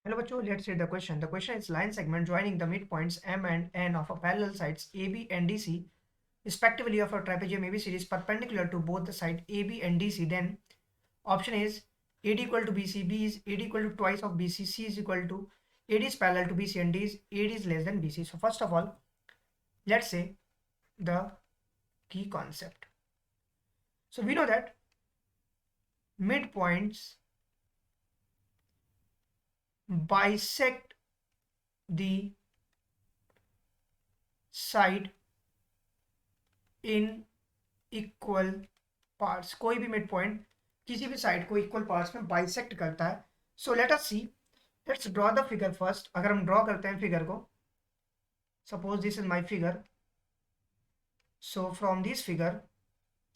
Hello, bachcho. Let's read the question. The question is line segment joining the midpoints M and N of a parallel sides AB and DC, respectively, of a trapezium ABCD is perpendicular to both the side AB and DC. Then option is AD equal to BC, B is AD equal to twice of BC, C is equal to AD is parallel to BC, and D is AD is less than BC. So first of all, let's say the key concept. So we know that midpoints bisect the side in equal parts. कोई भी mid point किसी भी side को equal parts में bisect करता है। So let us see, let's draw the figure first. अगर हम ड्रॉ करते हैं फिगर को, suppose this is my figure. So from this figure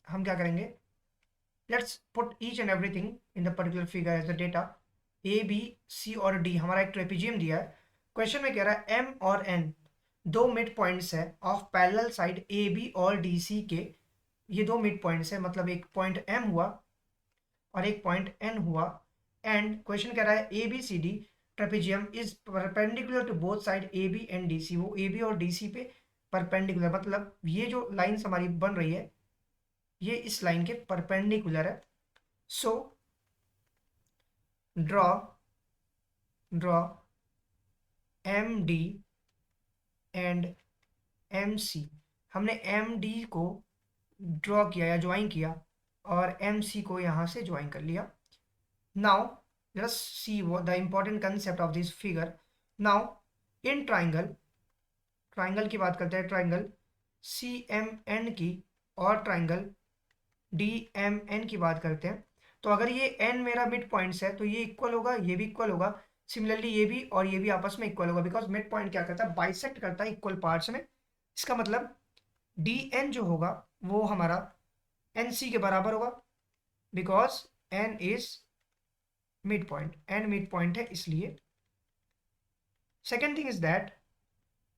हम क्या करेंगे, let's put each and everything in the particular figure as the data. A B C और D हमारा एक ट्रेपेजियम दिया है। क्वेश्चन में कह रहा है एम और एन दो मिड पॉइंट्स है of parallel side A B और डी सी के। ये दो मिड पॉइंट्स है, मतलब एक पॉइंट एम हुआ और एक पॉइंट एन हुआ। एंड क्वेश्चन कह रहा है A B C D trapezium is perpendicular to both side A B and D C. वो ए बी और डी सी पे परपेंडिकुलर, मतलब ये जो लाइन्स हमारी बन रही है ये इस लाइन के परपेंडिकुलर है। So draw draw M D and M C. हमने एम डी को ड्रॉ किया या ज्वाइन किया और एम सी को यहाँ से ज्वाइन कर लिया। Now let's see the important concept of this figure. Now in triangle, triangle की बात करते हैं, ट्राइंगल सी एम एन की और ट्राइंगल डी एम एन की बात करते हैं। तो अगर ये एन मेरा मिड पॉइंट्स है तो ये इक्वल होगा, ये भी इक्वल होगा। सिमिलरली ये भी और ये भी आपस में इक्वल होगा, बिकॉज मिड पॉइंट क्या करता है, बाइसेक्ट करता है इक्वल पार्ट्स में। इसका मतलब डी एन जो होगा वो हमारा एन सी के बराबर होगा, because N is mid point, N mid point है इसलिए। Second thing is that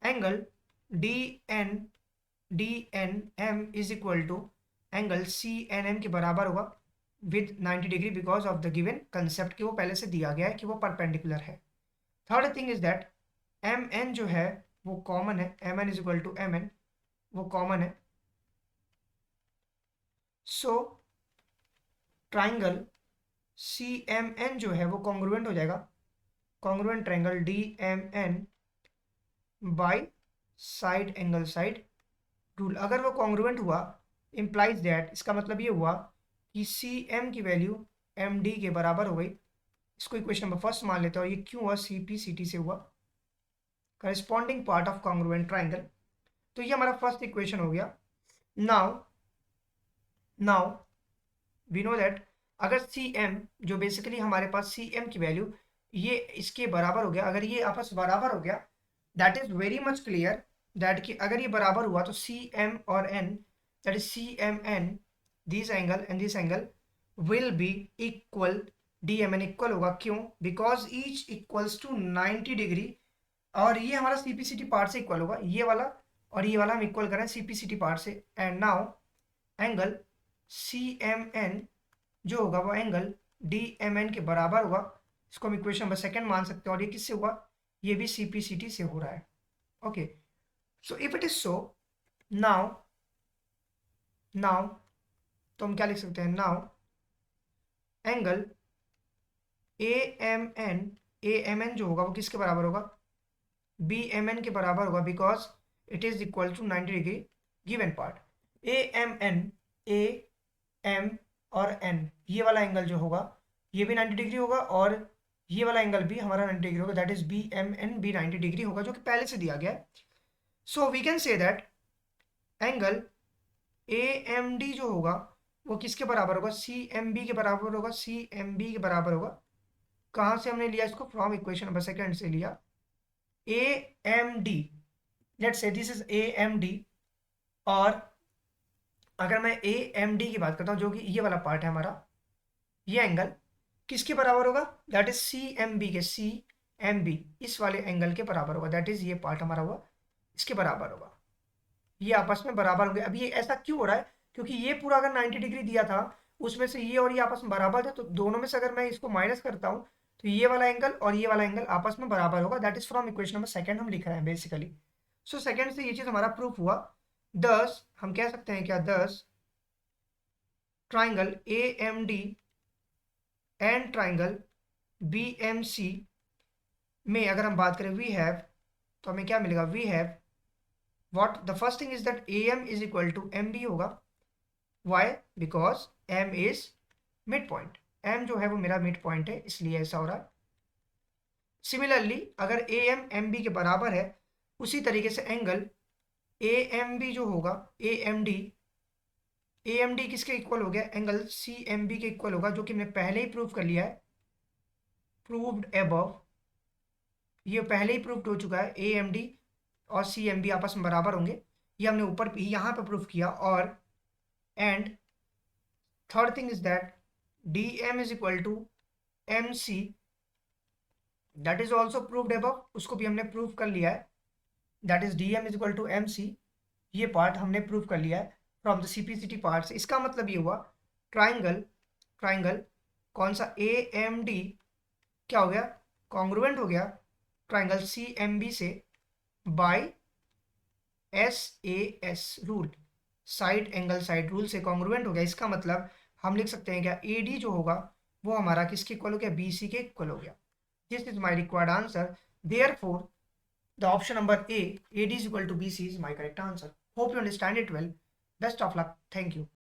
angle D N M is equal to angle C N M के बराबर होगा with 90 degree, because of the given concept कि वो पहले से दिया गया है कि वो परपेंडिकुलर है। Third thing is that M N जो है वो कॉमन है, M N is equal to M N, वो कॉमन है। So triangle C M N जो है वो कॉन्ग्रुएंट हो जाएगा, congruent triangle D M N by side angle side rule. अगर वो कॉन्ग्रुएंट हुआ इम्प्लाइज दैट, इसका मतलब ये हुआ कि सी एम की वैल्यू एम डी के बराबर हो गई। इसको इक्वेशन नंबर फर्स्ट मान लेते हैं। और ये क्यों हुआ, सी पी सी टी से हुआ, corresponding part of congruent triangle. तो ये हमारा फर्स्ट इक्वेशन हो गया। नाउ वी नो दैट अगर सी एम जो बेसिकली हमारे पास सी एम की वैल्यू ये इसके बराबर हो गया, अगर ये आपस बराबर हो गया, that is very much clear that कि अगर ये बराबर हुआ तो सी एम और N, that is C M N, this angle and this angle will be equal, D M N equal होगा। क्यों, because each equals to 90 degree. और ये हमारा सीपीसीटी पार्ट से इक्वल होगा, ये वाला और ये वाला हम इक्वल करें सीपीसीटी पार्ट से। And now angle C M N जो होगा वो एंगल डी एम एन के बराबर होगा। इसको हम इक्वेशन नंबर सेकेंड मान सकते हैं। और ये किससे हुआ, ये भी सीपीसीटी से हो रहा है। Okay, so if it is so, now तो हम क्या लिख सकते हैं, now angle A M N जो होगा वो किसके बराबर होगा, बी एम एन के बराबर होगा, because it is equal to 90 degree given part. A M और एन, ये वाला एंगल जो होगा ये भी 90 डिग्री होगा और ये वाला एंगल भी हमारा 90 डिग्री होगा, that is B M N भी 90 डिग्री होगा, जो कि पहले से दिया गया है। So we can say that angle A M D जो होगा वो किसके बराबर होगा, सी एम बी के बराबर होगा, सी एम बी के बराबर होगा। कहाँ से हमने लिया इसको, फ्रॉम इक्वेशन नंबर सेकेंड से लिया। A M D, let's say this is A M D, और अगर मैं ए एम डी की बात करता हूँ जो कि ये वाला पार्ट है हमारा, ये एंगल किसके बराबर होगा, that is C M B के, सी एम बी इस वाले एंगल के बराबर होगा, दैट इज ये पार्ट हमारा हुआ इसके बराबर होगा। ये आपस में बराबर होंगे। अब ये ऐसा क्यों हो रहा है, क्योंकि ये पूरा अगर 90 डिग्री दिया था उसमें से ये और ये आपस में बराबर थे, तो दोनों में से अगर मैं इसको माइनस करता हूँ तो ये वाला एंगल और ये वाला एंगल आपस में बराबर होगा। That is from equation number second हम लिख रहे हैं बेसिकली। सो सेकंड से ये चीज हमारा प्रूफ हुआ। 10 हम कह सकते हैं क्या, 10 triangle A M D and triangle B M C में अगर हम बात करें वी हैव, तो हमें क्या मिलेगा, we have what, the first thing is that A M is equal to M B होगा। Why? Because M is mid point, M जो है वो मेरा मिड पॉइंट है, इसलिए ऐसा हो रहा है। सिमिलरली अगर ए एम एम बी के बराबर है, उसी तरीके से एंगल ए एम बी जो होगा, A M D, A M D किसके इक्वल हो गया, एंगल सी एम बी के इक्वल होगा, जो कि हमने पहले ही प्रूव कर लिया है, प्रूव्ड एबव। ये पहले ही प्रूव हो चुका है, ए एम डी और सी एम बी आपस में बराबर होंगे, ये हमने ऊपर यहाँ पे प्रूव किया। और and third thing is that D M is equal to M C, that is also proved above, उसको भी हमने प्रूव कर लिया है। That is D M is equal to M C, ये पार्ट हमने प्रूव कर लिया है फ्रॉम द सीपीसीटी पार्ट से। इसका मतलब ये हुआ ट्राइंगल, ट्राइंगल कौन सा, ए एम डी क्या हो गया, कॉन्ग्रुएंट हो गया ट्राइंगल सी एम बी से by S A S rule, side angle side rule से कॉन्ग्रुएंट हो गया। इसका मतलब हम लिख सकते हैं क्या, ए डी जो होगा वो हमारा किसके इक्वल हो गया, बी सी के इक्वल हो गया। This is my required answer, therefore the option number A, AD is equal to BC is my correct answer. Hope you understand it well. Best of luck. Thank you.